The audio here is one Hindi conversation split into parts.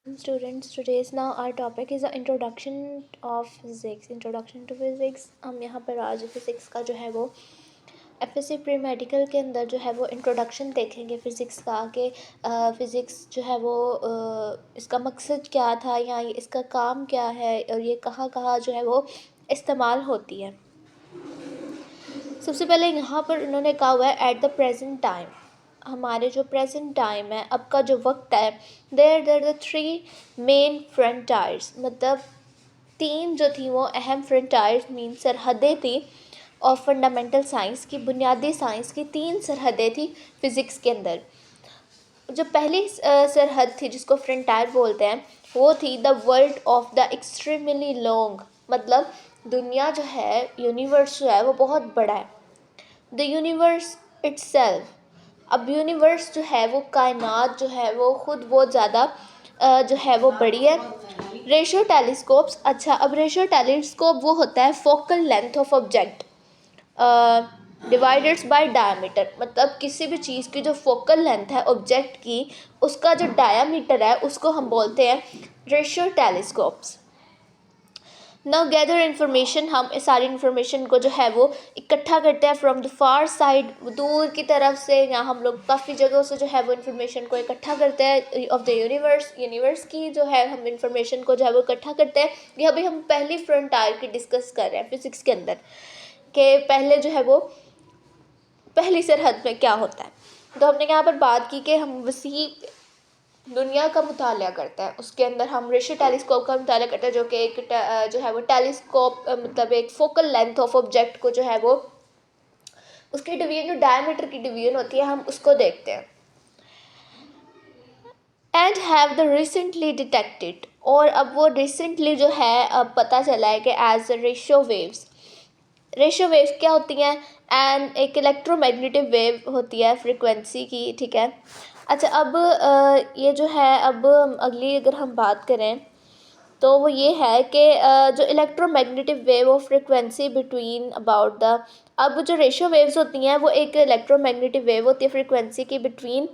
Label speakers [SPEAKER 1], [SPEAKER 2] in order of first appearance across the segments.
[SPEAKER 1] Students, today's now our topic is the introduction of physics. Introduction to physics. हम यहाँ पर आज फिज़िक्स का जो है वो एफएससी प्री मेडिकल के अंदर जो है वो इंट्रोडक्शन देखेंगे फ़िज़िक्स का कि फ़िज़िक्स जो है वो इसका मकसद क्या था या इसका काम क्या है और ये कहाँ कहाँ जो है वो इस्तेमाल होती है। सबसे पहले यहाँ पर उन्होंने कहा हुआ है एट द प्रेजेंट टाइम, हमारे जो प्रेजेंट टाइम है, अब का जो वक्त है, there the three main frontiers, मतलब तीन जो थी वो अहम फ्रंटायर्स मीन सरहदें थी और फंडामेंटल साइंस की, बुनियादी साइंस की तीन सरहदें थी फ़िज़िक्स के अंदर। जो पहली सरहद थी जिसको फ्रंटायर बोलते हैं वो थी the world of the extremely long, मतलब दुनिया जो है, यूनिवर्स जो है वो बहुत बड़ा है। द यूनिवर्स इट्सेल्फ, अब यूनिवर्स जो है वो कायनात जो है वो ख़ुद बहुत ज़्यादा जो है वो बड़ी है। रेशियो टेलीस्कोप्स, अच्छा अब रेशियो टेलीस्कोप वो होता है focal length of object divided by diameter, मतलब किसी भी चीज़ की जो फोकल लेंथ है ऑब्जेक्ट की, उसका जो डायमीटर है उसको हम बोलते हैं ratio telescopes. Now gather information, हम इस सारी इन्फॉर्मेशन को जो है वो इकट्ठा करते हैं फ्रॉम द फार साइड, दूर की तरफ से, या हम लोग काफ़ी जगहों से जो है वो इन्फॉर्मेशन को इकट्ठा करते हैं ऑफ द यूनिवर्स की जो है हम इन्फॉर्मेशन को जो है वो इकट्ठा करते हैं। ये अभी हम पहली फ्रंटायर की डिस्कस कर रहे हैं फिज़िक्स के अंदर कि पहले जो है वो पहली सरहद में क्या होता है। तो हमने यहाँ पर बात की कि हम वसी दुनिया का मुताला करता है, उसके अंदर हम रेशियो टेलीस्कोप का मुताला करते हैं जो कि एक जो है वो टेलीस्कोप मतलब एक फोकल लेंथ ऑफ ऑब्जेक्ट को जो है वो उसकी डिवीजन, जो डायमीटर की डिवीजन होती है, हम उसको देखते हैं। And have the recently detected, और अब वो रिसेंटली जो है अब पता चला है कि as radio waves, radio waves क्या होती हैं, एंड एक इलेक्ट्रोमैग्नेटिक वेव होती है फ्रिक्वेंसी की, ठीक है। अच्छा अब ये जो है, अब अगली अगर हम बात करें तो वो ये है कि जो electromagnetic wave of frequency between about the, अब जो रेशियो वेव्स होती हैं वो एक इलेक्ट्रोमैग्नेटिक वेव होती है फ्रिक्वेंसी की बिटवीन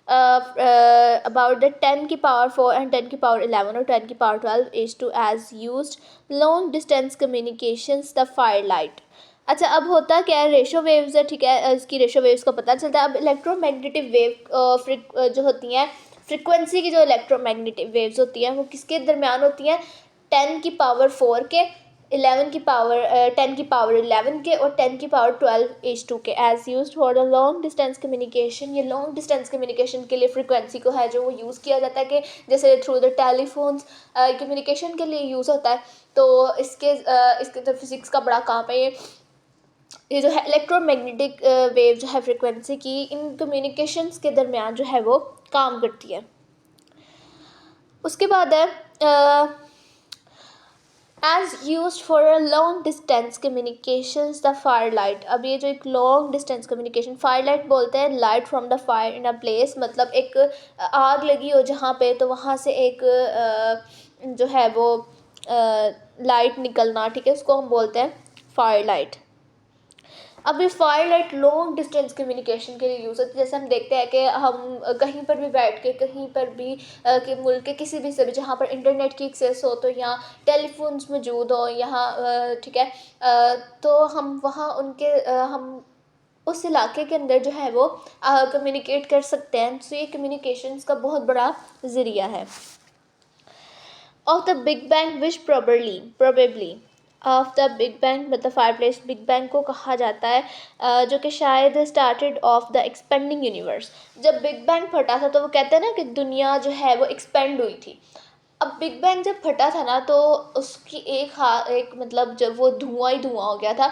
[SPEAKER 1] अबाउट द 10⁴ एंड 10⁻11 और 10⁻12 is to as used long distance communications the fire light. अच्छा अब होता क्या है, रेशो वेव्स है, ठीक है, इसकी रेशो वेव्स का पता चलता है। अब इलेक्ट्रोमैग्नेटिक वेव जो होती हैं, फ्रिक्वेंसी की जो इलेक्ट्रोमैग्नेटिक वेव्स होती हैं वो किसके दरमियान होती हैं, 10⁴ के, 10⁻11 के और 10⁻12 के, as use for the long distance communication. ये लॉन्ग डिस्टेंस कम्युनिकेशन के लिए फ्रिक्वेंसी को है जो वो यूज़ किया जाता है, कि जैसे थ्रू द टेलीफोन्स कम्युनिकेशन के लिए यूज़ होता है। तो इसके तो फिज़िक्स का बड़ा काम है ये जो है इलेक्ट्रोमैग्नेटिक वेव जो है फ्रिक्वेंसी की, इन कम्युनिकेशंस के दरमियान जो है वो काम करती है। उसके बाद है as use for a long distance communications the fire light. अब ये जो एक long distance communication, fire light बोलते हैं light from the fire in a place, मतलब एक आग लगी हो जहाँ पे, तो वहाँ से एक जो है वो लाइट निकलना, ठीक है, उसको हम बोलते हैं फायर लाइट। अब ये fire light long distance communication के लिए यूज़ होती है। जैसे हम देखते हैं कि हम कहीं पर भी बैठ के, कहीं पर भी कि मुल्क के किसी भी से भी जहाँ पर इंटरनेट की एक्सेस हो, तो यहाँ टेलीफोन्स मौजूद हो यहाँ, ठीक है, तो हम वहाँ उनके हम उस इलाके के अंदर जो है वो कम्युनिकेट कर सकते हैं। तो ये कम्युनिकेशंस का बहुत बड़ा ज़रिया है। Of the big bang which probably of the big bang, मतलब फायर प्लेस बिग बैंग को कहा जाता है, जो कि शायद started off the expanding universe. जब बिग बैंग फटा था तो वो कहते हैं ना कि दुनिया जो है वो एक्सपेंड हुई थी। अब बिग बैंग जब फटा था ना तो उसकी एक मतलब जब वो धुआं ही धुआं हो गया था।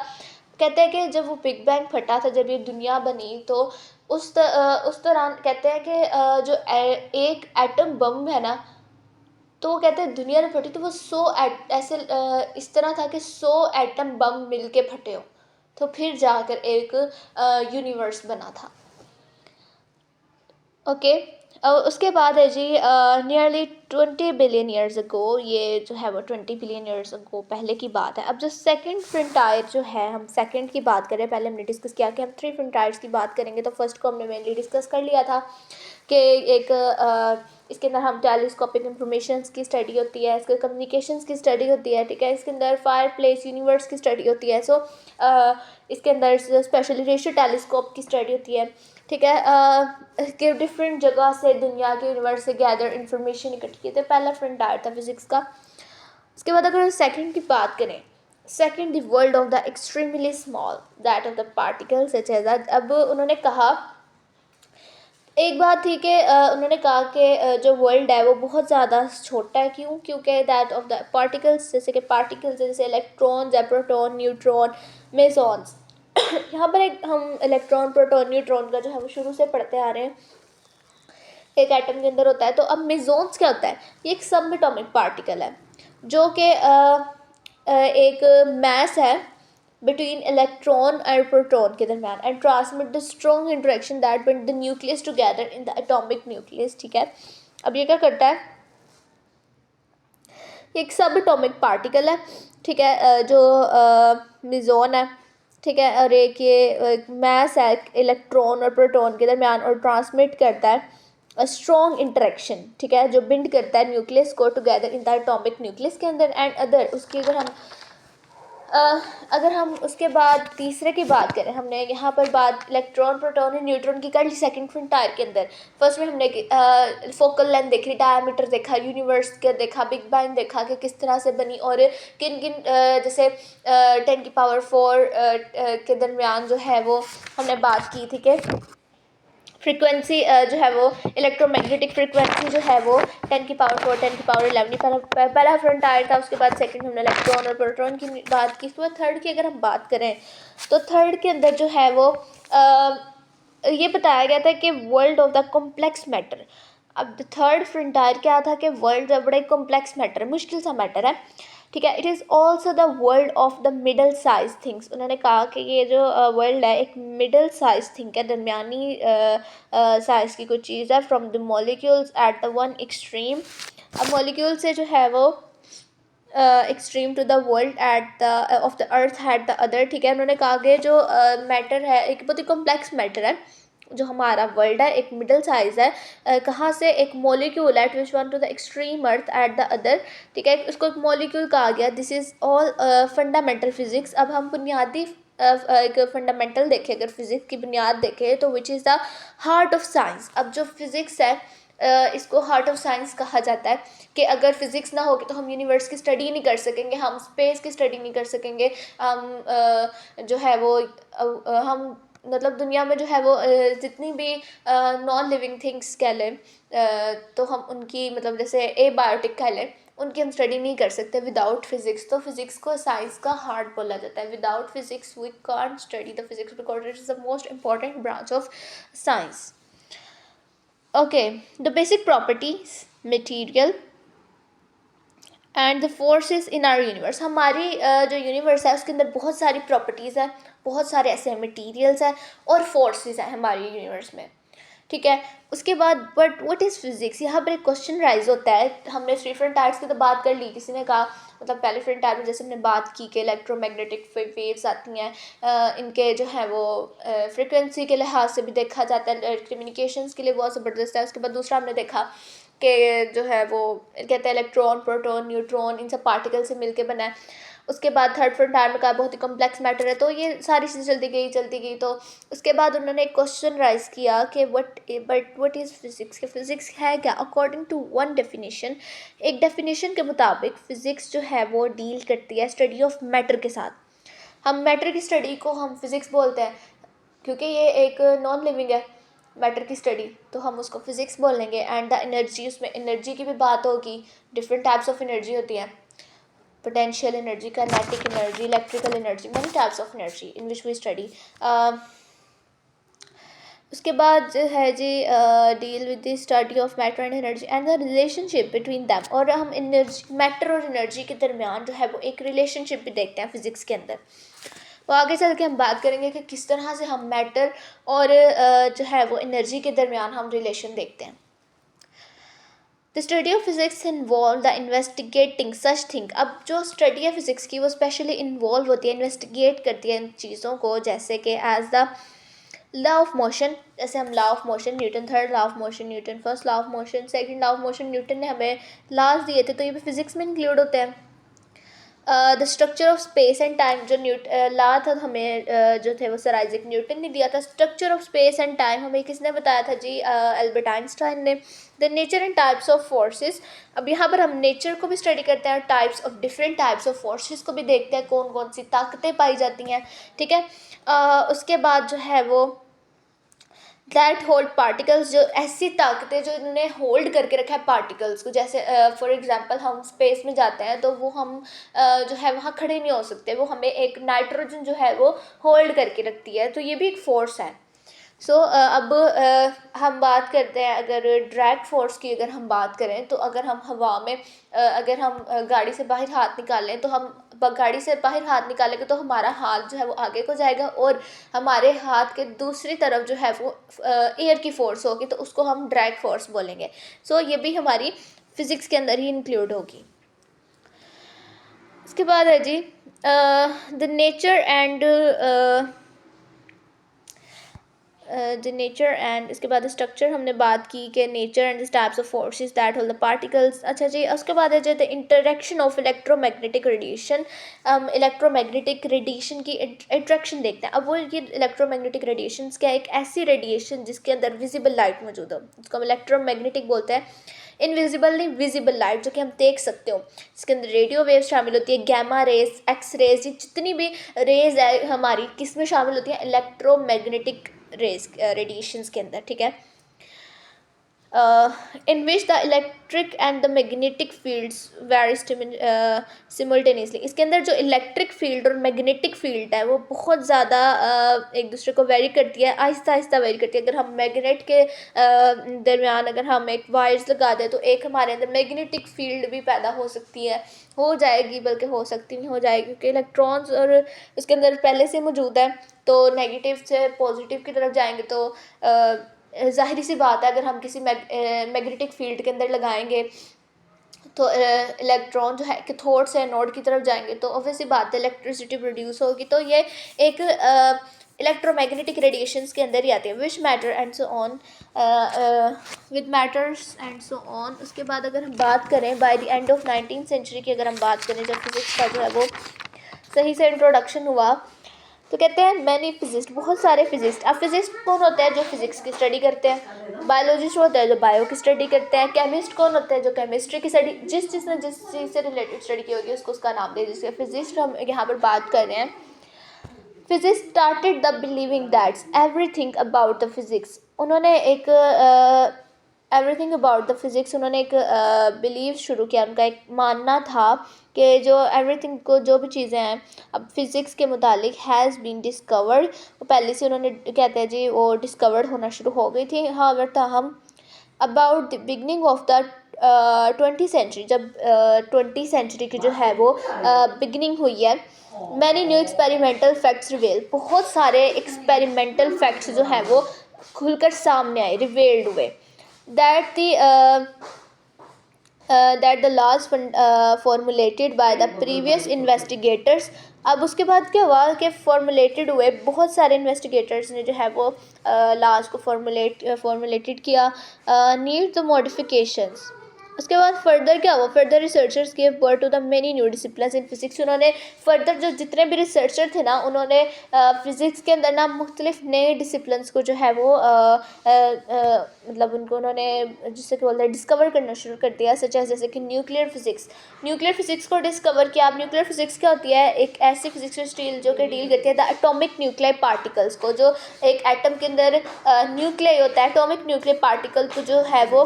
[SPEAKER 1] कहते हैं कि जब वो बिग बैंग फटा था, जब ये दुनिया बनी, तो उस दौरान कहते हैं कि जो एक एटम बम है ना, तो वो कहते हैं दुनिया जब फटी तो वो 100 ऐसे इस तरह था कि 100 एटम बम मिल के फटे हो, तो फिर जाकर एक यूनिवर्स बना था। ओके, उसके बाद है जी नियरली 20 बिलियन ईयर्स अगो, ये जो है वो 20 बिलियन ईयर्स अगो पहले की बात है। अब जो सेकंड फ्रंटायर जो है, हम सेकंड की बात करें, पहले हमने डिस्कस किया कि हम 3 फ्रंटायर्स की बात करेंगे, तो फर्स्ट को हमने मेनली डिस्कस कर लिया था कि एक इसके अंदर हम टेलीस्कोपिक इंफॉर्मेशंस की स्टडी होती है, इसके कम्युनिकेशंस की स्टडी होती है, ठीक है। इसके अंदर फायर प्लेस यूनिवर्स की स्टडी होती है। सो इसके अंदर स्पेशली रेशियो टेलीस्कोप की स्टडी होती है, ठीक है। कि डिफरेंट जगह से दुनिया के यूनिवर्स से गैदर इंफॉर्मेशन इकट्ठी की। तो पहला फ्रंटायर था फिजिक्स का। उसके बाद अगर सेकंड की बात करें, second the world of the extremely small that of the particles such as. अब उन्होंने कहा, एक बात थी कि उन्होंने कहा कि जो वर्ल्ड है वो बहुत ज़्यादा छोटा है। क्यों? क्योंकि दैट ऑफ द पार्टिकल्स, जैसे कि पार्टिकल्स जैसे इलेक्ट्रॉन, प्रोटॉन, न्यूट्रॉन, मेसॉन्स। यहाँ पर एक हम इलेक्ट्रॉन, प्रोटॉन, न्यूट्रॉन का जो है वो शुरू से पढ़ते आ रहे हैं, एक एटम के अंदर होता है। तो अब मेसॉन्स क्या होता है? ये एक सब एटॉमिक पार्टिकल है जो कि एक मैस है बिटवीन इलेक्ट्रॉन और प्रोटॉन के दरमियान and transmit the strong interaction that bind the nucleus together in the atomic nucleus, ठीक है। अब ये क्या करता है? एक सब एटॉमिक पार्टिकल है, ठीक है, जो मेसॉन है, ठीक है। और एक ये मैस है इलेक्ट्रॉन और प्रोटॉन के दरमियान और ट्रांसमिट करता है स्ट्रॉन्ग इंटरेक्शन, ठीक है, जो बिंड करता है न्यूक्लियस को together in the atomic nucleus के अंदर। एंड अदर उसकी अगर हम उसके बाद तीसरे की बात करें, हमने यहाँ पर बात इलेक्ट्रॉन, प्रोटॉन और न्यूट्रॉन की कर ली सेकंड फ्रंटायर के अंदर। फर्स्ट में हमने फोकल लेंथ देखी, डायमीटर देखा, यूनिवर्स का देखा, बिग बैंग देखा कि किस तरह से बनी और किन किन जैसे 10⁴ के दरमियान जो है वो हमने बात की थी कि फ्रीक्वेंसी जो है वो इलेक्ट्रोमैग्नेटिक फ्रीक्वेंसी जो है वो 10⁴ 10⁻11 पहला फ्रंटायर था। उसके बाद सेकंड हमने इलेक्ट्रॉन और प्रोटॉन की बात की। उसके बाद थर्ड की अगर हम बात करें तो थर्ड के अंदर जो है वो ये बताया गया था कि world of the complex matter. अब थर्ड फ्रंटायर क्या था कि वर्ल्ड बड़ा कॉम्प्लेक्स मैटर है, मुश्किल सा मैटर है, ठीक है। It is also the world of the middle size things. उन्होंने कहा कि ये जो वर्ल्ड है एक मिडल साइज थिंग है, दरमियानी साइज़ की कुछ चीज़ है। From the molecules at the one extreme, अब मॉलिक्यूल से जो है वो extreme to the world at the of the earth at the other, ठीक है। उन्होंने कहा कि जो मैटर है एक बहुत ही कॉम्प्लेक्स मैटर है, जो हमारा वर्ल्ड है एक मिडल साइज़ है। कहाँ से? एक molecule eight which one two the extreme earth at the other, ठीक है। उसको एक मॉलिक्यूल कहा गया। This is all fundamental physics. अब हम बुनियादी एक फंडामेंटल देखें, अगर फिज़िक्स की बुनियाद देखें तो which is the heart of science. अब जो फिज़िक्स है इसको हार्ट ऑफ साइंस कहा जाता है कि अगर फिज़िक्स ना होगी तो हम यूनिवर्स की स्टडी नहीं कर सकेंगे, हम स्पेस की स्टडी नहीं कर सकेंगे, हम जो है वो हम मतलब दुनिया में जो है वो जितनी भी नॉन लिविंग थिंग्स कह लें तो हम उनकी मतलब जैसे एबायोटिक कह लें, उनकी हम स्टडी नहीं कर सकते विदाउट फिज़िक्स। तो फिज़िक्स को साइंस का हार्ट बोला जाता है। Without physics we can't study the physics because it is the most important branch of science. Okay, the basic properties material and the forces in our universe. हमारी जो यूनिवर्स है उसके अंदर बहुत सारी प्रॉपर्टीज़ हैं, बहुत सारे ऐसे मटेरियल्स हैं और फोर्सेस हैं हमारी यूनिवर्स में, ठीक है। उसके बाद बट व्हाट इज़ फिज़िक्स? यहाँ पर एक क्वेश्चन राइज होता है। हमने थ्री फ्रंटायर्स की तो बात कर ली, किसी ने कहा मतलब पहले फ्रंटायर में जैसे हमने बात की कि इलेक्ट्रोमैग्नेटिक वेव्स आती हैं, इनके जो है वो फ्रिक्वेंसी के लिहाज से भी देखा जाता है, कम्युनिकेशंस के लिए बहुत ज़बरदस्त है। उसके बाद दूसरा हमने देखा कि जो है वो कहते हैं इलेक्ट्रॉन, प्रोटॉन, न्यूट्रॉन इन सब पार्टिकल से मिलके बना है। उसके बाद थर्ड फ्रंटायर में कहा बहुत ही कॉम्प्लेक्स मैटर है। तो ये सारी चीज़ें चलती गई। तो उसके बाद उन्होंने एक क्वेश्चन राइज किया कि व्हाट इज़ फिज़िक्स, कि फ़िज़िक्स है क्या? अकॉर्डिंग टू वन डेफिनेशन, एक डेफिनेशन के मुताबिक फ़िज़िक्स जो है वो डील करती है स्टडी ऑफ मैटर के साथ। हम मैटर की स्टडी को हम फिज़िक्स बोलते हैं क्योंकि ये एक नॉन लिविंग है मैटर की स्टडी, तो हम उसको फिज़िक्स बोल लेंगे। एंड द एनर्जी, उसमें एनर्जी की भी बात होगी, डिफरेंट टाइप्स ऑफ एनर्जी होती हैं, potential energy, kinetic energy, electrical energy, many types of energy in which we study. उसके बाद जो है जी deal with the study of matter and energy and the relationship between them. और हम एनर्जी, मैटर और एनर्जी के दरमियान जो है वो एक रिलेशनशिप भी देखते हैं फिज़िक्स के अंदर। तो आगे चल के हम बात करेंगे कि किस तरह से हम मैटर और जो है वो एनर्जी के दरमियान हम रिलेशन देखते हैं। The study of physics involve the investigating such thing. अब जो स्टडी है फिज़िक्स की वो स्पेशली इन्वॉल्व होती है, इन्वेस्टिगेट करती है इन चीज़ों को, जैसे कि as the law of motion, जैसे हम law of motion, Newton third law of motion, Newton first law of motion, second law of motion, Newton ने हमें लॉज दिए थे, तो ये भी फिजिक्स में इंक्लूड होते हैं। The structure of space and time, जो ला था हमें जो थे वो सर आइजैक न्यूटन ने दिया था। Structure of space and time हमें किसने बताया था जी? एल्बर्ट आइंस्टाइन ने। The nature and types of forces, अब यहाँ पर हम नेचर को भी स्टडी करते हैं, types of different types of forces को भी देखते हैं, कौन कौन सी ताकतें पाई जाती हैं, ठीक है। उसके बाद जो है वो दैट होल्ड पार्टिकल्स, जो ऐसी ताकतें जो इन्होंने होल्ड करके रखा है पार्टिकल्स को, जैसे फॉर एग्जांपल हम स्पेस में जाते हैं तो वो हम जो है वहाँ खड़े नहीं हो सकते, वो हमें एक नाइट्रोजन जो है वो होल्ड करके रखती है, तो ये भी एक फोर्स है। सो अब हम बात करते हैं, अगर ड्रैग फोर्स की अगर हम बात करें, तो अगर हम हवा में अगर हम गाड़ी से बाहर हाथ निकालें, तो हम गाड़ी से बाहर हाथ निकालेंगे तो हमारा हाथ जो है वो आगे को जाएगा, और हमारे हाथ के दूसरी तरफ जो है वो एयर की फोर्स होगी, तो उसको हम ड्रैग फोर्स बोलेंगे। सो ये भी हमारी फिज़िक्स के अंदर ही इंक्लूड होगी। इसके बाद है जी the nature and the nature and, इसके बाद स्ट्रक्चर हमने बात की कि nature and the types of forces that hold the particles. अच्छा जी, उसके बाद है जो the interaction of electromagnetic radiation. हम इलेक्ट्रोमैग्नेटिक रेडिएशन की इंट्रैक्शन देखते हैं। अब वो ये इलेक्ट्रोमैग्नेटिक रेडिएशन क्या है? एक ऐसी रेडिएशन जिसके अंदर विजिबल लाइट मौजूद हो, जिसको हम इलेक्ट्रोमैग्नेटिक बोलते हैं। इनविजिबल नहीं, विजिबल लाइट, जो कि हम देख सकते हो, इसके अंदर रेडियो वेव शामिल होती है, गैमा रेज, एक्स रेज, ये जितनी भी रेज है हमारी किस में शामिल होती है? इलेक्ट्रोमैग्नेटिक रेज रेडिएशंस के अंदर, ठीक है। in which the electric and the magnetic fields vary simultaneously। इसके अंदर जो इलेक्ट्रिक फील्ड और मैग्नेटिक फील्ड है वो बहुत ज़्यादा एक दूसरे को वेरी करती है, आहिस्ता आहिस्ता वेरी करती है। अगर हम मैग्नेट के दरमियान अगर हम एक वायर्स लगा दें, तो एक हमारे अंदर मैग्नेटिक फील्ड भी पैदा हो सकती है, हो जाएगी, बल्कि हो सकती नहीं हो जाएगी, क्योंकि इलेक्ट्रॉन्स और उसके अंदर पहले से मौजूद है। तो नेगेटिव से पॉजिटिव की तरफ जाएंगे, तो ज़ाहिरी सी बात है, अगर हम किसी मैग्नेटिक फील्ड के अंदर लगाएंगे तो इलेक्ट्रॉन जो है कैथोड से एनोड की तरफ जाएंगे, तो ऑब्वियसली बात है इलेक्ट्रिसिटी प्रोड्यूस होगी। तो ये एक इलेक्ट्रोमैग्नेटिक रेडिएशंस के अंदर ही आती है। Which matter and so on, with matters and so on. उसके बाद अगर हम बात करें by the end of 19th century की, अगर हम बात करें जब फिजिक्स का जो है वो सही से इंट्रोडक्शन हुआ, तो कहते हैं मैनी फिजिस्ट, बहुत सारे फिजिस्ट। अब फिजिस्ट कौन होते हैं? जो फिजिक्स की स्टडी करते हैं। बायोलॉजिस्ट होते हैं जो बायो की स्टडी करते हैं। केमिस्ट कौन होते हैं? जो केमिस्ट्री की स्टडी, जिस चीज़ से रिलेटेड स्टडी की होगी उसको उसका नाम दे दीजिए फिजिस्ट। हम यहाँ पर बात कर रहे हैं physics started the believing that's everything about the physics. उन्होंने एक एवरीथिंग अबाउट द फिज़िक्स, उन्होंने एक बिलीव शुरू किया, उनका एक मानना था कि जो एवरीथिंग को जो भी चीज़ें हैं अब फिज़िक्स के मुतालिक हैज़ बीन डिस्कवर्ड, वो पहले से उन्होंने कहते हैं जी वो डिस्कवर्ड होना शुरू हो गई थी। हाउएवर ताहम about the beginning of the 20th century, जब 20th सेंचुरी की जो है वो बिगनिंग हुई है, मैनी न्यू एक्सपेरिमेंटल फैक्ट्स रिवेल, बहुत सारे एक्सपेरिमेंटल फैक्ट्स जो हैं वो खुलकर सामने आए, रिवेल्ड हुए। that the that the laws formulated by the previous investigators। अब उसके बाद क्या हुआ कि फॉर्मुलेटेड हुए, बहुत सारे इन्वेस्टिगेटर्स ने जो है वो लॉज को फॉर्मुलेटेड किया, नीड द मॉडिफिकेशंस। उसके बाद फर्दर क्या हुआ? Further researchers give birth to the many new disciplines in physics. उन्होंने फर्दर जो जितने भी रिसर्चर थे ना, उन्होंने फिज़िक्स के अंदर ना मुख्तलिफ नए डिसिप्लिन्स को जो है वो मतलब उनको उन्होंने जिससे कि बोलते हैं डिस्कवर करना शुरू कर दिया, सच एज जैसे कि न्यूक्लियर फिज़िक्स। न्यूक्लियर फिज़िक्स को डिस्कवर किया। अब न्यूक्लियर फिज़िक्स क्या होती है? एक ऐसी फिजिक्स स्टील जो कि डील करती है द एटॉमिक न्यूक्लियर पार्टिकल्स को, जो एक एटम के अंदर न्यूक्लियर होता है, एटॉमिक न्यूक्लियर पार्टिकल को जो है वो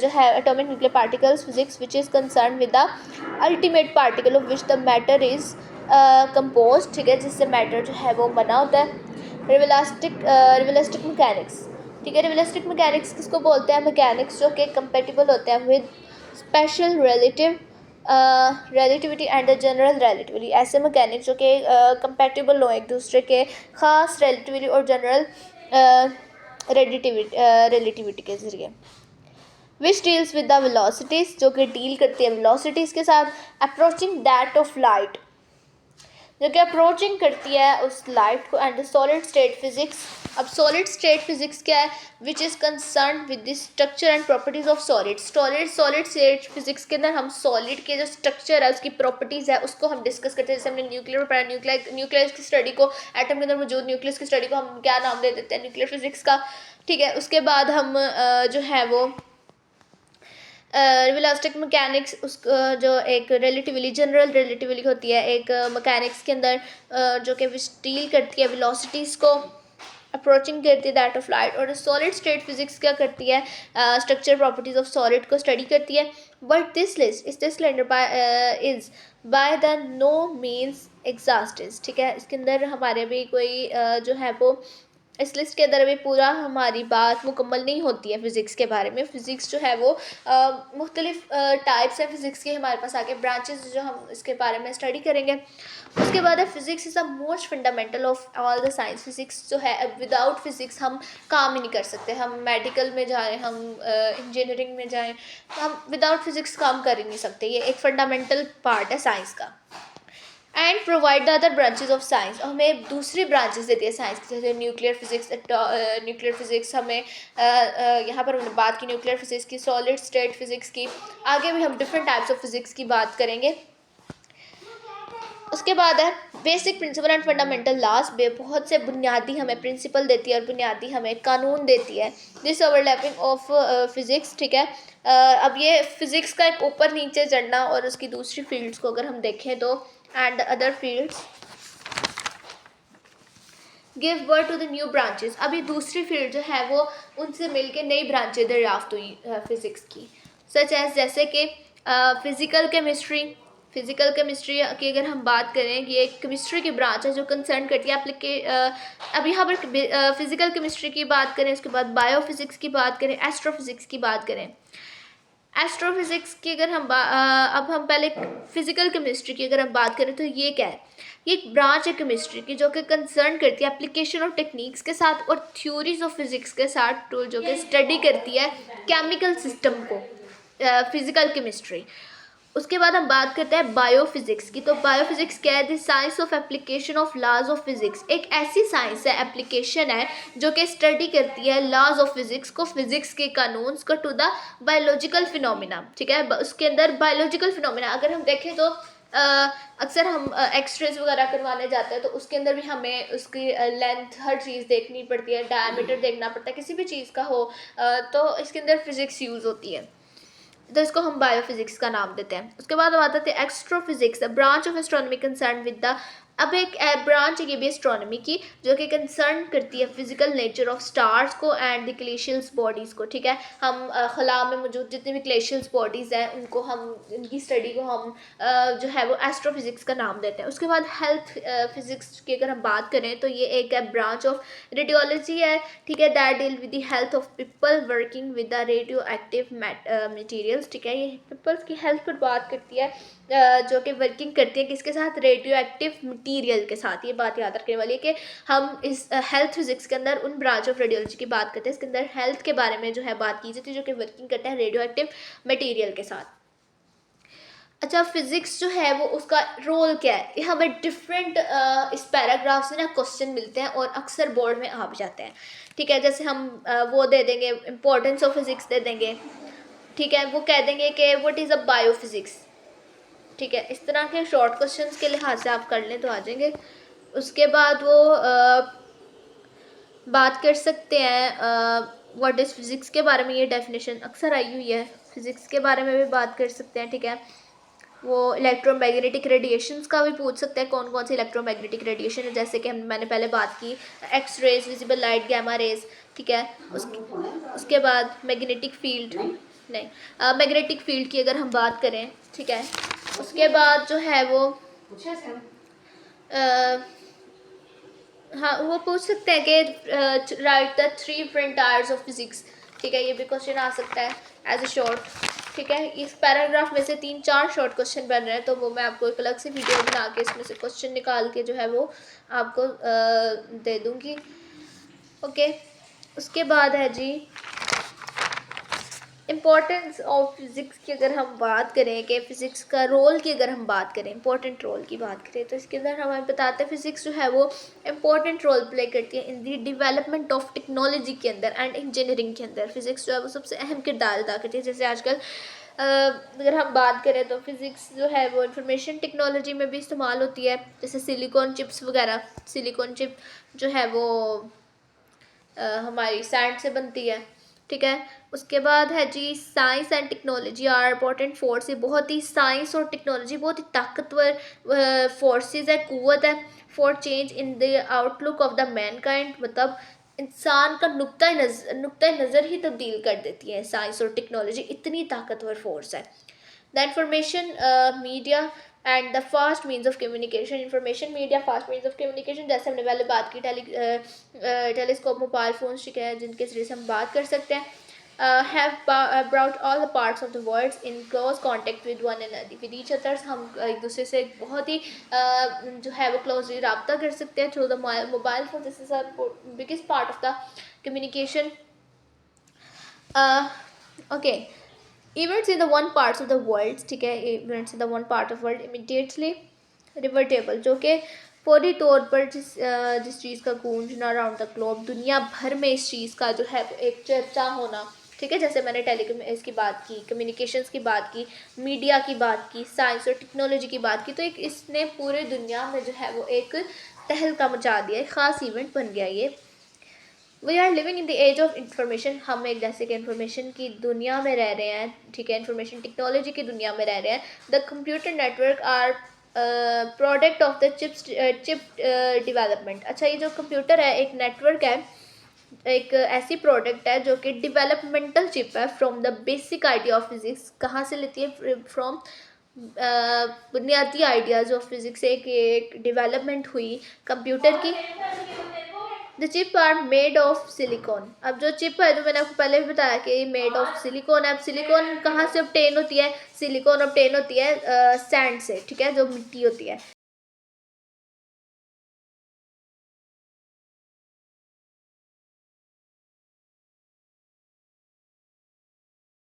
[SPEAKER 1] जो है atomic nuclear particles physics which is concern with the ultimate particle of which the matter is compose, ठीक है, जिससे मैटर जो है वो बना होता है। रियलिस्टिक मैकेनिक्स, ठीक है। रियलिस्टिक मैकेनिक्स किसको बोलते हैं? मैकेनिक्स जो कि कंपेटिबल होते हैं with special relativity and the general relativity. ऐसे मैकेनिक्स जो कि कंपेटिबल हो एक दूसरे के ख़ास रिलेटिविटी और जनरल रिलेटिविटी के ज़रिए। Which deals with the velocities, जो कि डील करती है वेलोसिटीज़ के साथ। अप्रोचिंग दैट ऑफ लाइट, जो कि अप्रोचिंग करती है उस लाइट को। And the solid state physics, अब सॉलिड स्टेट फिजिक्स क्या है, which is concern with the structure and properties of solid. Solid state physics के अंदर हम सॉलिड के जो स्ट्रक्चर है, उसकी प्रॉपर्टीज़ है, उसको हम डिस्कस करते हैं। जैसे हमने न्यूक्लियर में पढ़ा, न्यूक्लियस की स्टडी को, एटम के अंदर मौजूद न्यूक्लियस की स्टडी को हम क्या नाम दे देते हैं, न्यूक्लियर फिजिक्स का। ठीक है, उसके बाद हम जो है वो इलास्टिक मैकेनिक्स, उस जो एक रिलेटिवली जनरल रिलेटिवली होती है एक मैकेनिक्स के अंदर, जो कि डील करती है वेलोसिटीज़ को, अप्रोचिंग करती है दैट ऑफ लाइट। और सॉलिड स्टेट फिजिक्स क्या करती है, स्ट्रक्चर प्रॉपर्टीज ऑफ सॉलिड को स्टडी करती है। But this list is this lender by is by the no means exhaustive. ठीक है, इसके अंदर हमारे भी कोई जो है वो, इस लिस्ट के अंदर अभी पूरा हमारी बात मुकम्मल नहीं होती है फ़िज़िक्स के बारे में। फ़िज़िक्स जो है वो मुख्तलिफ टाइप्स हैं फ़िज़िक्स के, हमारे पास आगे ब्रांचेस जो हम इसके बारे में स्टडी करेंगे। उसके बाद है physics is the most fundamental of all the science. Physics जो है, विदाउट फ़िज़िक्स हम काम ही नहीं कर सकते। हम मेडिकल में जाएँ, हम इंजीनियरिंग में जाएँ, हम विदाउट फ़िज़िक्स काम कर ही नहीं सकते। ये एक फंडामेंटल पार्ट है साइंस का। And provide the other branches of science, हमें दूसरी ब्रांचेस देती है साइंस की, जैसे न्यूक्लियर फिजिक्स हमें यहाँ पर हमने बात की न्यूक्लियर फिजिक्स की, सॉलिड स्टेट फिजिक्स की। आगे भी हम डिफरेंट टाइप्स ऑफ फिजिक्स की बात करेंगे। उसके बाद है basic principle and fundamental laws, बहुत से बुनियादी हमें प्रिंसिपल देती है और बुनियादी हमें कानून देती है। This overlapping of physics. ठीक है, अब ये फिजिक्स का एक ऊपर नीचे चढ़ना और उसकी दूसरी फील्ड्स को अगर हम देखें तो, and other fields give birth to the new branches. अभी दूसरी फील्ड जो है वो उनसे मिलके नई ब्रांचेज दरियाफ्त हुई फिजिक्स की, सच एज जैसे कि फिजिकल केमिस्ट्री। फिजिकल केमिस्ट्री की अगर हम बात करें, ये एक केमिस्ट्री की ब्रांच है जो कंसर्न करती है अब यहाँ पर फिजिकल केमिस्ट्री की बात करें, उसके बाद बायोफिजिक्स की बात करें, एस्ट्रोफिजिक्स की बात करें। एस्ट्रोफिजिक्स की अगर हम अब हम पहले फिजिकल केमिस्ट्री की अगर हम बात करें तो ये क्या है, ये एक ब्रांच है केमिस्ट्री की जो कि कंसर्न करती है एप्लीकेशन ऑफ टेक्निक्स के साथ और थ्योरीज ऑफ फिजिक्स के साथ, जो कि स्टडी करती है केमिकल सिस्टम को, फिजिकल केमिस्ट्री। उसके बाद हम बात करते हैं बायोफिजिक्स की। तो बायोफिजिक्स क्या है, the science of application of laws of physics, एक ऐसी साइंस है, एप्लीकेशन है जो कि स्टडी करती है लॉज ऑफ फिजिक्स को, फिजिक्स के कानून को, टू द बायोलॉजिकल फिनोमिना। ठीक है, उसके अंदर बायोलॉजिकल फिनोमिना अगर हम देखें तो अक्सर हम एक्सरेज वगैरह करवाने जाते हैं तो उसके अंदर भी हमें उसकी लेंथ हर चीज़ देखनी पड़ती है, डायमीटर देखना पड़ता है किसी भी चीज़ का हो, तो इसके अंदर फिजिक्स यूज़ होती है, तो इसको हम बायोफिजिक्स का नाम देते हैं। उसके बाद हम आते थे astrophysics, branch of astronomy concern with the, अब एक ब्रांच है ये भी एस्ट्रोनॉमी की जो कि कंसर्न करती है फिजिकल नेचर ऑफ स्टार्स को एंड द ग्लेशियल्स बॉडीज़ को। ठीक है, हम खला में मौजूद जितनी भी ग्लेशियल्स बॉडीज़ हैं उनको हम, उनकी स्टडी को हम जो है वो एस्ट्रोफिजिक्स का नाम देते हैं। उसके बाद हेल्थ फिजिक्स की अगर हम बात करें तो ये एक ब्रांच ऑफ रेडियोलॉजी है। ठीक है, that deal with the health of people working with the radio active materials. ठीक है, ये पीपल्स की हेल्थ पर बात करती है, जो कि वर्किंग करती है किसके साथ, रेडियो एक्टिव मटीरियल के साथ। ये बात याद रखने वाली है कि हम इस हेल्थ फिजिक्स के अंदर उन ब्रांच ऑफ रेडियोलॉजी की बात करते हैं, इसके अंदर हेल्थ के बारे में जो है बात की जाती है जो कि वर्किंग करते हैं रेडियो एक्टिव मटीरियल के साथ। अच्छा, फिजिक्स जो है वो उसका रोल क्या है, ये हमें डिफरेंट इस पैराग्राफ से ना क्वेश्चन मिलते हैं और अक्सर बोर्ड में आ भी जाते हैं। ठीक है, जैसे हम वो दे देंगे, इम्पोर्टेंस ऑफ फिजिक्स दे देंगे। ठीक है, वो कह देंगे कि व्हाट इज़ अ बायोफिजिक्स। ठीक है, इस तरह के शॉर्ट क्वेश्चंस के लिहाज से आप कर लें तो आ जाएंगे। उसके बाद वो बात कर सकते हैं व्हाट इज़ फिज़िक्स के बारे में, ये डेफिनेशन अक्सर आई हुई है, फिज़िक्स के बारे में भी बात कर सकते हैं। ठीक है, वो इलेक्ट्रोमैग्नेटिक रेडिएशंस का भी पूछ सकते हैं, कौन कौन से इलेक्ट्रोमैग्नेटिक रेडिएशन है, जैसे कि मैंने पहले बात की X rays, visible light, gamma rays. ठीक है, उसके बाद मैग्नेटिक फील्ड, नहीं मैग्नेटिक फील्ड की अगर हम बात करें। ठीक है, उसके बाद जो है वो हाँ वो पूछ सकते हैं कि right the 3 different tyres of physics. ठीक है, ये भी क्वेश्चन आ सकता है एज ए शॉर्ट। ठीक है, इस पैराग्राफ में से 3-4 शॉर्ट क्वेश्चन बन रहे हैं, तो वो मैं आपको एक अलग से वीडियो बना के इसमें से क्वेश्चन निकाल के जो है वो आपको दे दूँगी। ओके, उसके बाद है जी इम्पोर्टेंस ऑफ फिज़िक्स की अगर हम बात करें कि फ़िज़िक्स का रोल की अगर हम बात करें, इम्पोर्टेंट रोल की बात करें, तो इसके अंदर हमें बताते हैं फ़िज़िक्स जो है वो इम्पोर्टेंट रोल प्ले करती है इन दी डेवलपमेंट ऑफ टेक्नोलॉजी के अंदर एंड इंजीनियरिंग के अंदर। फ़िज़िक्स जो है वो सबसे अहम किरदार अदा करती है। जैसे आजकल अगर हम बात करें तो फ़िज़िक्स जो है वो इंफॉर्मेशन टेक्नोलॉजी में भी इस्तेमाल होती है, जैसे सिलिकॉन चिप्स वगैरह। सिलिकॉन चिप जो है वो हमारी सैंड से बनती है, ठीक है। उसके बाद है जी science and technology are important force. बहुत ही साइंस और टेक्नोलॉजी बहुत ही ताकतवर फोर्सेस है, कुव्वत है for change in the outlook of the Mankind. मतलब इंसान का नुक्ता नज़र ही तब्दील कर देती है साइंस और टेक्नोलॉजी, इतनी ताकतवर फोर्स है। The information media and the fast means of communication. Information media fast means of communication, जैसे हमने पहले बात की टेलीस्कोप मोबाइल फ़ोन है जिनके जरिए से हम बात कर सकते हैं। Have brought all the parts of the world in close contact with one another with each other। हम एक दूसरे से बहुत ही जो है वो क्लोजली रब्ता कर सकते हैं through the mobile phone. This is a biggest part of the communication. Okay, events in the one parts of the world, ठीक है, events in the one part of world immediately revertible, जो कि फौरी तौर पर जिस चीज़ का गूंजना अराउंड द ग्लोब, दुनिया भर में इस चीज़ का जो है एक चर्चा होना, ठीक है। जैसे मैंने टेलीकम इसकी बात की, कम्युनिकेशंस की बात की, मीडिया की बात की, साइंस और टेक्नोलॉजी की बात की, तो एक इसने पूरे दुनिया में जो है वो एक तहलका मचा दिया, एक ख़ास इवेंट बन गया ये। We are living in the age of information. हम एक जैसे कि इंफॉर्मेशन की दुनिया में रह रहे हैं, ठीक है, इंफॉर्मेशन टेक्नोलॉजी की दुनिया में रह रहे हैं। The computer network are product of the chip development. अच्छा, ये जो कंप्यूटर है एक नेटवर्क है, एक ऐसी प्रोडक्ट है जो कि डेवलपमेंटल चिप है from the basic idea of physics. कहाँ से लेती है? फ्रॉम बुनियादी आइडियाज़ ऑफ फिज़िक्स से एक डेवलपमेंट हुई कंप्यूटर की। The chip are made of silicon. अब जो चिप है, जो मैंने आपको पहले भी बताया कि मेड ऑफ सिलिकॉन है। अब सिलिकॉन कहाँ से ऑब्टेन होती है? सिलिकॉन ऑब्टेन होती है सैंड से, ठीक है, जो मिट्टी होती है।